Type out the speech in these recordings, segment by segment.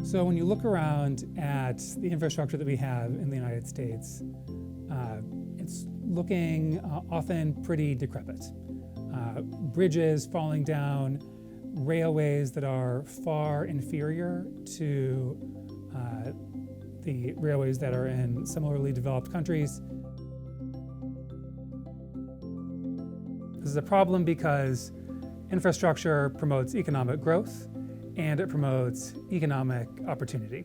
So when you look around at the infrastructure that we have in the United States, it's looking often pretty decrepit. Bridges falling down, railways that are far inferior to the railways that are in similarly developed countries. This is a problem because infrastructure promotes economic growth and it promotes economic opportunity.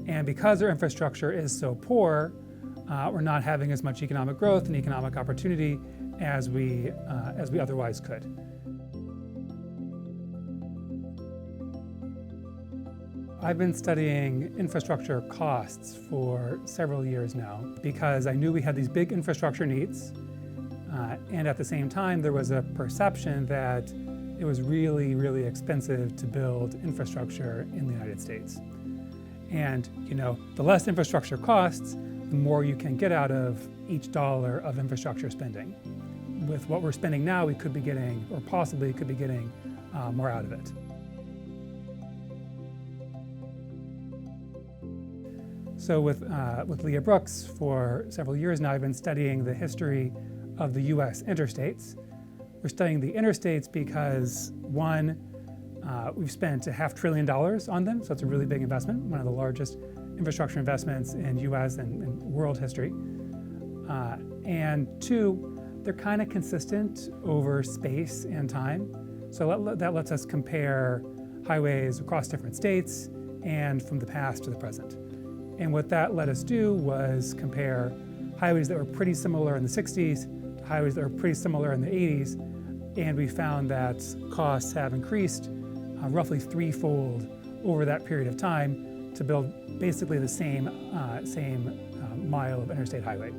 And because our infrastructure is so poor, we're not having as much economic growth and economic opportunity as we otherwise could. I've been studying infrastructure costs for several years now because I knew we had these big infrastructure needs, and at the same time there was a perception that it was really, really expensive to build infrastructure in the United States. And the less infrastructure costs, the more you can get out of each dollar of infrastructure spending. With what we're spending now, we could be getting, or possibly could be getting, more out of it. So with Leah Brooks, for several years now, I've been studying the history of the US interstates. We're studying the interstates because, one, we've spent $500 billion on them, so it's a really big investment, one of the largest infrastructure investments in US and world history. And two, they're kind of consistent over space and time. So that lets us compare highways across different states and from the past to the present. And what that let us do was compare highways that were pretty similar in the 60s to highways that were pretty similar in the 80s. And we found that costs have increased roughly threefold over that period of time to build basically the same mile of interstate highway.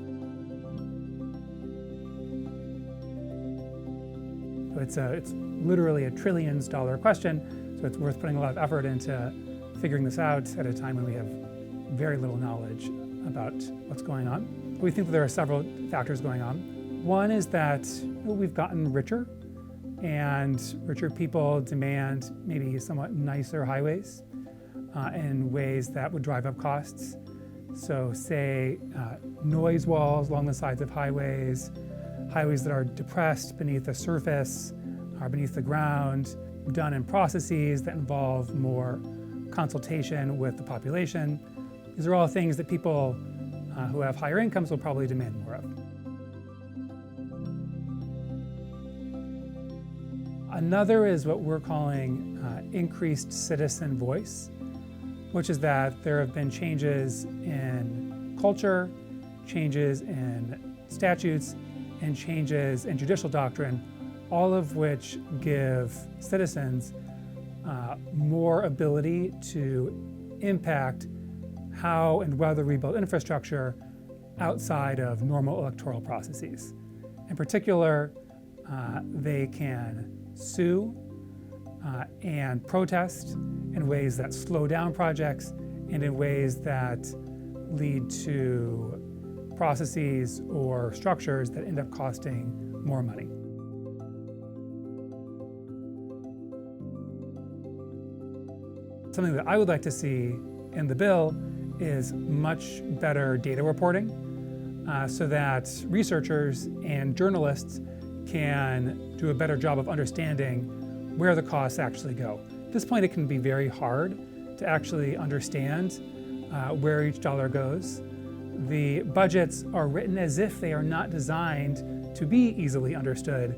So it's literally $1 trillion question, so it's worth putting a lot of effort into figuring this out at a time when we have very little knowledge about what's going on. We think that there are several factors going on. One is that we've gotten richer, and richer people demand maybe somewhat nicer highways in ways that would drive up costs. So say noise walls along the sides of highways, highways that are depressed beneath the surface or beneath the ground, done in processes that involve more consultation with the population. These are all things that people who have higher incomes will probably demand more of. Another is what we're calling increased citizen voice, which is that there have been changes in culture, changes in statutes, and changes in judicial doctrine, all of which give citizens more ability to impact how and whether we build infrastructure outside of normal electoral processes. In particular, they can sue and protest in ways that slow down projects and in ways that lead to processes or structures that end up costing more money. Something that I would like to see in the bill is much better data reporting so that researchers and journalists can do a better job of understanding where the costs actually go. At this point, it can be very hard to actually understand where each dollar goes. The budgets are written as if they are not designed to be easily understood.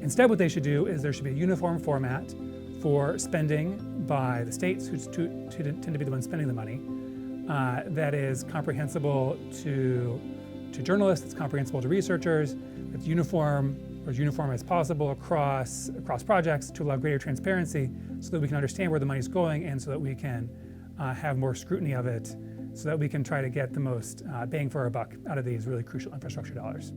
Instead, what they should do is there should be a uniform format for spending by the states, who tend to be the ones spending the money, that is comprehensible to journalists, that's comprehensible to researchers, that's uniform, or as uniform as possible across projects to allow greater transparency so that we can understand where the money's going and so that we can have more scrutiny of it so that we can try to get the most bang for our buck out of these really crucial infrastructure dollars.